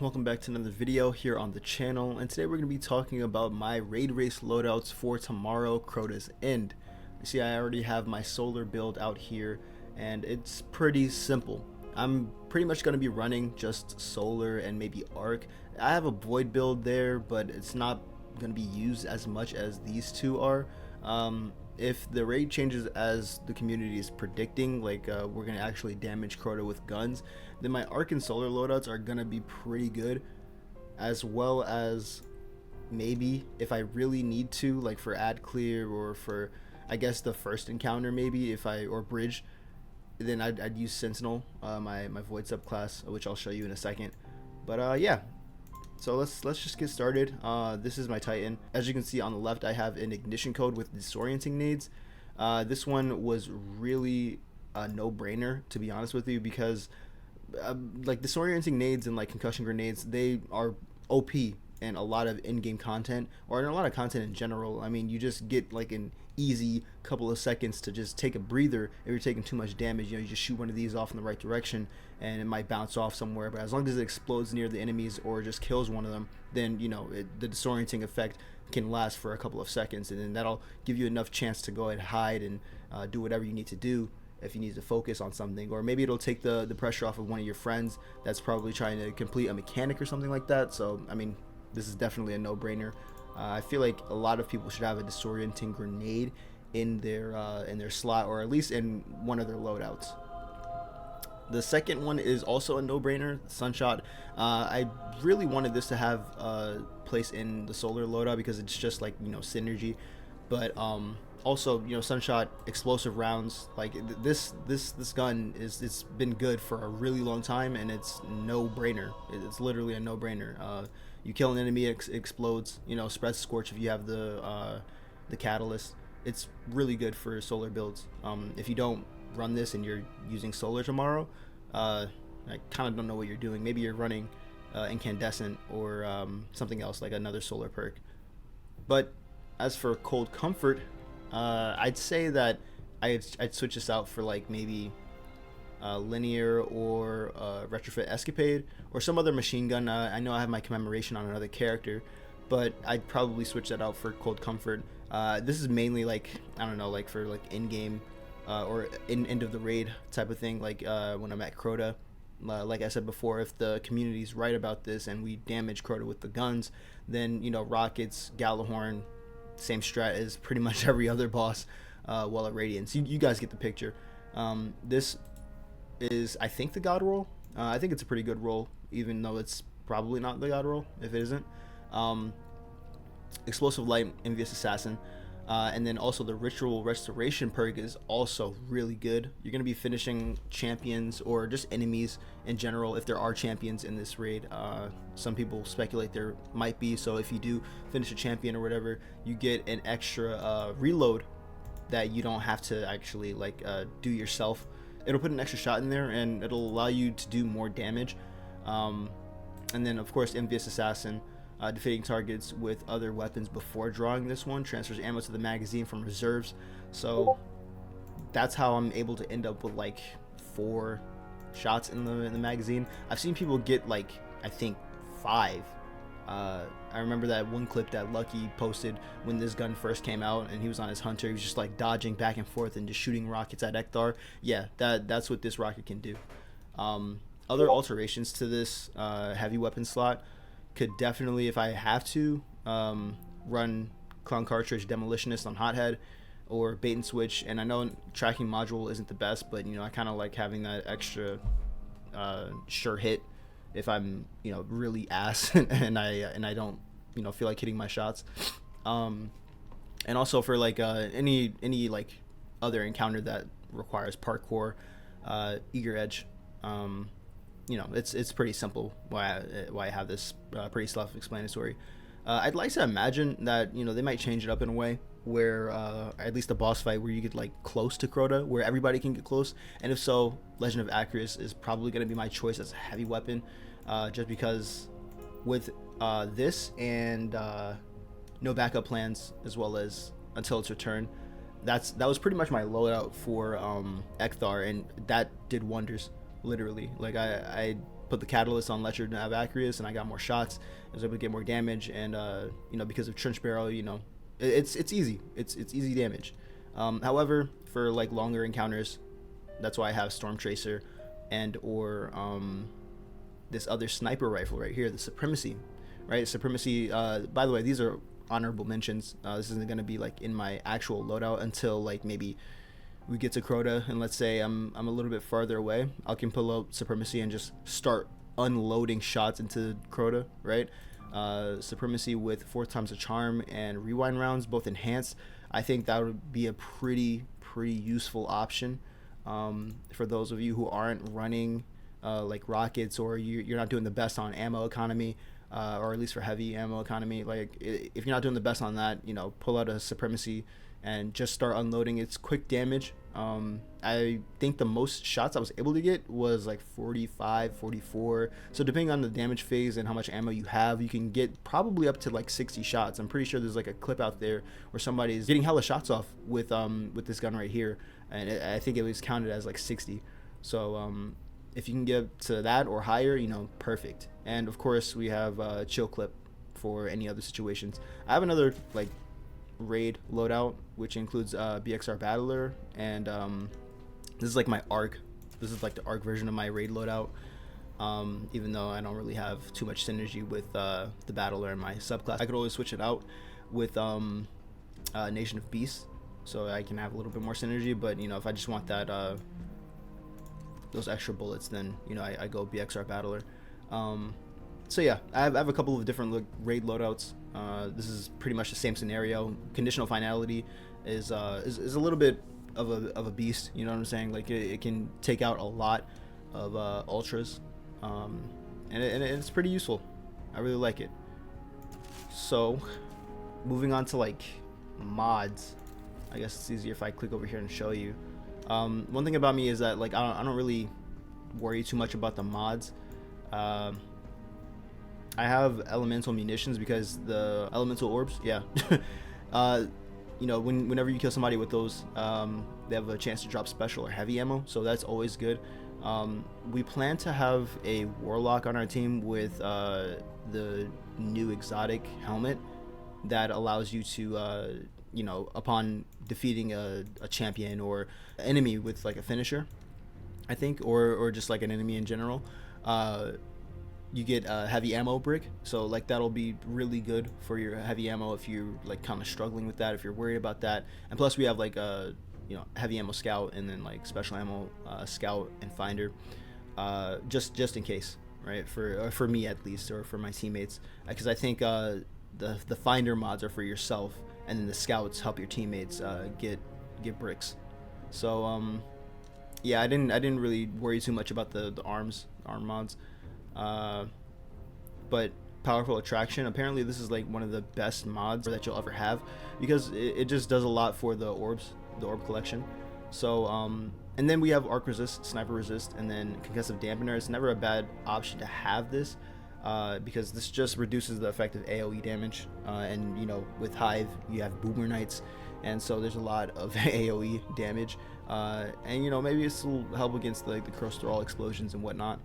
welcome back to another video here on the channel, and today we're going to be talking about my raid race loadouts for tomorrow, Crotas End. You see, I already have my solar build out here, and it's pretty simple. I'm pretty much going to be running just solar and maybe arc. I have a void build there, but it's not going to be used as much as these two are. If the raid changes as the community is predicting, like we're going to actually damage Crota with guns, then my arc and solar loadouts are going to be pretty good, as well as maybe if I really need to, like for ad clear or for I guess the first encounter, maybe if I or bridge, then I'd use Sentinel, my void subclass, which I'll show you in a second. But yeah, so let's just get started. This is my Titan. As you can see on the left, I have an ignition code with disorienting nades. This one was really a no-brainer, to be honest with you, because like disorienting nades and like concussion grenades, they are OP in a lot of in-game content, or in a lot of content in general. I mean, you just get like an easy couple of seconds to just take a breather if you're taking too much damage. You know, you just shoot one of these off in the right direction and it might bounce off somewhere, but as long as it explodes near the enemies or just kills one of them, then you know the disorienting effect can last for a couple of seconds, and then that'll give you enough chance to go ahead and hide and do whatever you need to do if you need to focus on something. Or maybe it'll take the pressure off of one of your friends that's probably trying to complete a mechanic or something like that. So I mean, this is definitely a no-brainer. I feel like a lot of people should have a disorienting grenade in their slot, or at least in one of their loadouts. The second one is also a no-brainer, Sunshot. I really wanted this to have a place in the solar loadout because it's just like, you know, synergy. But also, you know, Sunshot explosive rounds, like this gun it's been good for a really long time, and it's no-brainer. It's literally a no-brainer. You kill an enemy, it explodes. You know, spreads scorch if you have the catalyst. It's really good for solar builds. If you don't run this and you're using solar tomorrow, I kind of don't know what you're doing. Maybe you're running incandescent or something else, like another solar perk. But as for cold comfort, I'd say that I'd switch this out for like maybe linear or retrofit escapade or some other machine gun. I know I have my commemoration on another character, but I'd probably switch that out for cold comfort. This is mainly like, I don't know, like for like in-game or end of the raid type of thing, like when I'm at Crota. Like I said before, if the community's right about this and we damage Crota with the guns, then, you know, rockets, Gallahorn, same strat as pretty much every other boss while at Radiance. You guys get the picture. This is, I think, the God roll. I think it's a pretty good roll, even though it's probably not the God roll if it isn't. Explosive Light, Envious Assassin, and then also the Ritual Restoration perk is also really good. You're going to be finishing champions or just enemies in general, if there are champions in this raid. Some people speculate there might be, so if you do finish a champion or whatever, you get an extra reload that you don't have to actually like do yourself. It'll put an extra shot in there and it'll allow you to do more damage. And then of course Envious Assassin, defeating targets with other weapons before drawing this one transfers ammo to the magazine from reserves. So that's how I'm able to end up with like 4 shots in the magazine. I've seen people get like, I think 5. I remember that one clip that Lucky posted when this gun first came out and he was on his hunter. He was just like dodging back and forth and just shooting rockets at Ekthar. Yeah, that's what this rocket can do. Other alterations to this heavy weapon slot could definitely, if I have to, run Clown Cartridge Demolitionist on Hothead or Bait and Switch. And I know tracking module isn't the best, but you know, I kind of like having that extra sure hit if I'm, you know, really ass and I don't, you know, feel like hitting my shots. And also for like any like other encounter that requires parkour, Eager Edge. You know, it's pretty simple why I have this pretty self-explanatory. I'd like to imagine that, you know, they might change it up in a way where at least a boss fight where you get like close to Crota, where everybody can get close, and if so, Legend of Acryus is probably going to be my choice as a heavy weapon, just because with this and no backup plans, as well as until its return, that was pretty much my loadout for Ekthar, and that did wonders. Literally, like I put the catalyst on Lecher Navacrius, and I got more shots. I was able to get more damage, and you know, because of Trench Barrel, you know, it's easy. It's easy damage. However, for like longer encounters, that's why I have Storm Tracer and or this other sniper rifle right here, the Supremacy, right? Supremacy. By the way, these are honorable mentions. This isn't gonna be like in my actual loadout until like maybe we get to Crota, and let's say I'm a little bit farther away. I can pull out Supremacy and just start unloading shots into Crota, right? Supremacy with 4 times the charm and rewind rounds, both enhanced. I think that would be a pretty useful option for those of you who aren't running like rockets, or you're not doing the best on ammo economy, or at least for heavy ammo economy. Like if you're not doing the best on that, you know, pull out a Supremacy and just start unloading. It's quick damage. I think the most shots I was able to get was like 45, 44. So depending on the damage phase and how much ammo you have, you can get probably up to like 60 shots. I'm pretty sure there's like a clip out there where somebody's getting hella shots off with this gun right here, and I think it was counted as like 60. So if you can get to that or higher, you know, perfect. And of course we have chill clip for any other situations. I have another like raid loadout, which includes BXR Battler, and this is like my ARC. This is like the ARC version of my raid loadout, even though I don't really have too much synergy with the Battler and my subclass. I could always switch it out with Nation of Beasts, so I can have a little bit more synergy. But you know, if I just want that those extra bullets, then you know, I go BXR Battler. So yeah, I have a couple of different raid loadouts. This is pretty much the same scenario. Conditional finality is a little bit of a beast. You know what I'm saying? Like it can take out a lot of ultras, and it's pretty useful. I really like it. So moving on to like mods, I guess it's easier if I click over here and show you. One thing about me is that like I don't really worry too much about the mods. I have elemental munitions because the elemental orbs, yeah. You know, whenever you kill somebody with those, they have a chance to drop special or heavy ammo, so that's always good. We plan to have a warlock on our team with the new exotic helmet that allows you to, you know, upon defeating a champion or enemy with like a finisher, I think, or just like an enemy in general, you get a heavy ammo brick. So like that'll be really good for your heavy ammo if you're like kind of struggling with that, if you're worried about that. And plus we have like a, you know, heavy ammo scout, and then like special ammo scout and finder, just in case, right? For me at least, or for my teammates, because I think the finder mods are for yourself, and then the scouts help your teammates get bricks. So yeah, I didn't really worry too much about the arm mods. But powerful attraction, apparently this is like one of the best mods that you'll ever have, because it just does a lot for the orbs, the orb collection. So and then we have arc resist, sniper resist, and then concussive dampener. It's never a bad option to have this, because this just reduces the effective AoE damage, and you know, with Hive you have boomer knights, and so there's a lot of AoE damage, and you know, maybe this will help against like the cross thrall explosions and whatnot.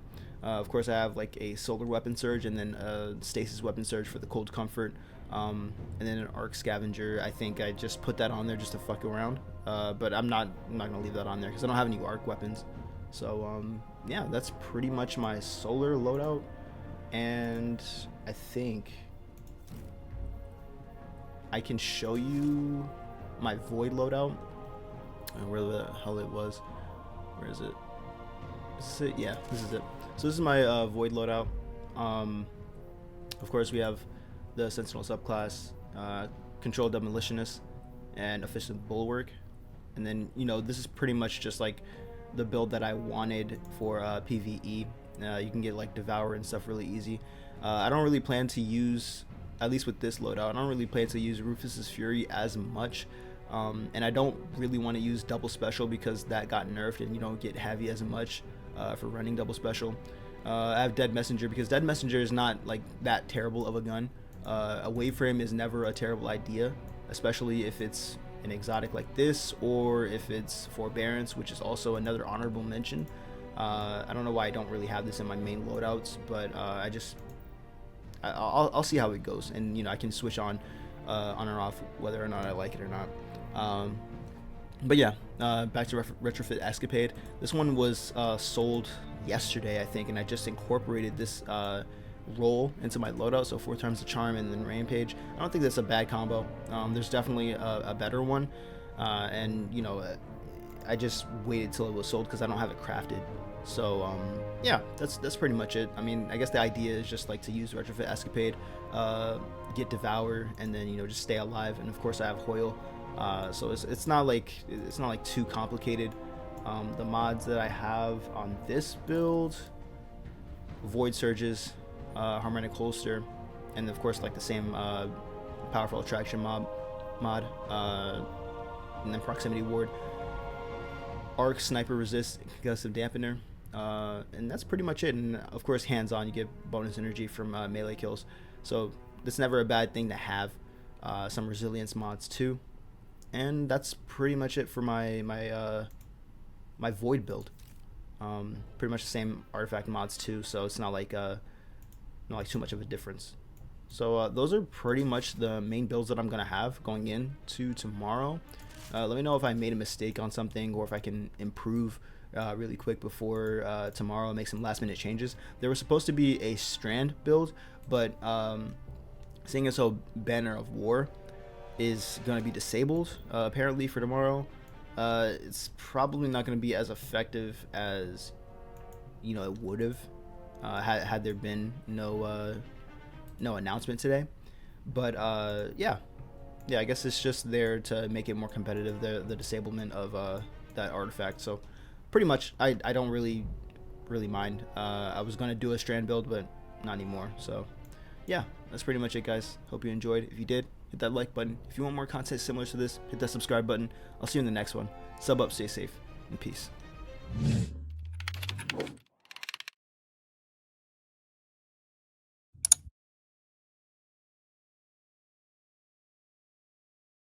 Of course I have like a solar weapon surge, and then a stasis weapon surge for the cold comfort, and then an arc scavenger. I think I just put that on there just to fuck around, but I'm not gonna leave that on there because I don't have any arc weapons. So yeah, that's pretty much my solar loadout, and I think I can show you my void loadout. Where the hell it was? Where is it? This is it? Yeah, this is it. So this is my void loadout. Of course we have the sentinel subclass, controlled demolitionist, and efficient bulwark. And then, you know, this is pretty much just like the build that I wanted for PvE. You can get like devour and stuff really easy. I don't really plan to use, at least with this loadout, I don't really plan to use Rufus's Fury as much. And I don't really want to use double special because that got nerfed and you don't get heavy as much for running double special. I have Dead Messenger because Dead Messenger is not like that terrible of a gun. A wave frame is never a terrible idea, especially if it's an exotic like this, or if it's Forbearance, which is also another honorable mention. I don't know why I don't really have this in my main loadouts, but I'll see how it goes, and you know, I can switch on or off whether or not I like it or not. But yeah, back to Retrofit Escapade. This one was sold yesterday, I think, and I just incorporated this roll into my loadout, so 4 times the charm and then Rampage. I don't think that's a bad combo. There's definitely a better one, and you know, I just waited till it was sold because I don't have it crafted. So yeah, that's pretty much it. I mean, I guess the idea is just like to use Retrofit Escapade, get Devour, and then, you know, just stay alive. And of course I have Hoyle, so it's not like too complicated. The mods that I have on this build: Void Surges, Harmonic Holster, and of course like the same Powerful Attraction mod, and then Proximity Ward, Arc, Sniper Resist, Concussive Dampener, and that's pretty much it. And of course, hands-on, you get bonus energy from melee kills, so that's never a bad thing to have. Some resilience mods too, and that's pretty much it for my Void build. Pretty much the same artifact mods too, so it's not like too much of a difference. So those are pretty much the main builds that I'm gonna have going into tomorrow. Let me know if I made a mistake on something, or if I can improve really quick before tomorrow, make some last minute changes. There was supposed to be a Strand build, but seeing as how Banner of War is going to be disabled apparently for tomorrow, it's probably not going to be as effective as, you know, it would have had there been no announcement today. But yeah, I guess it's just there to make it more competitive, the disablement of that artifact. So pretty much I don't really mind. I was gonna do a Strand build, but not anymore. So yeah, that's pretty much it, guys. Hope you enjoyed. If you did, hit that like button. If you want more content similar to this, hit that subscribe button. I'll see you in the next one. Sub up, stay safe, and peace.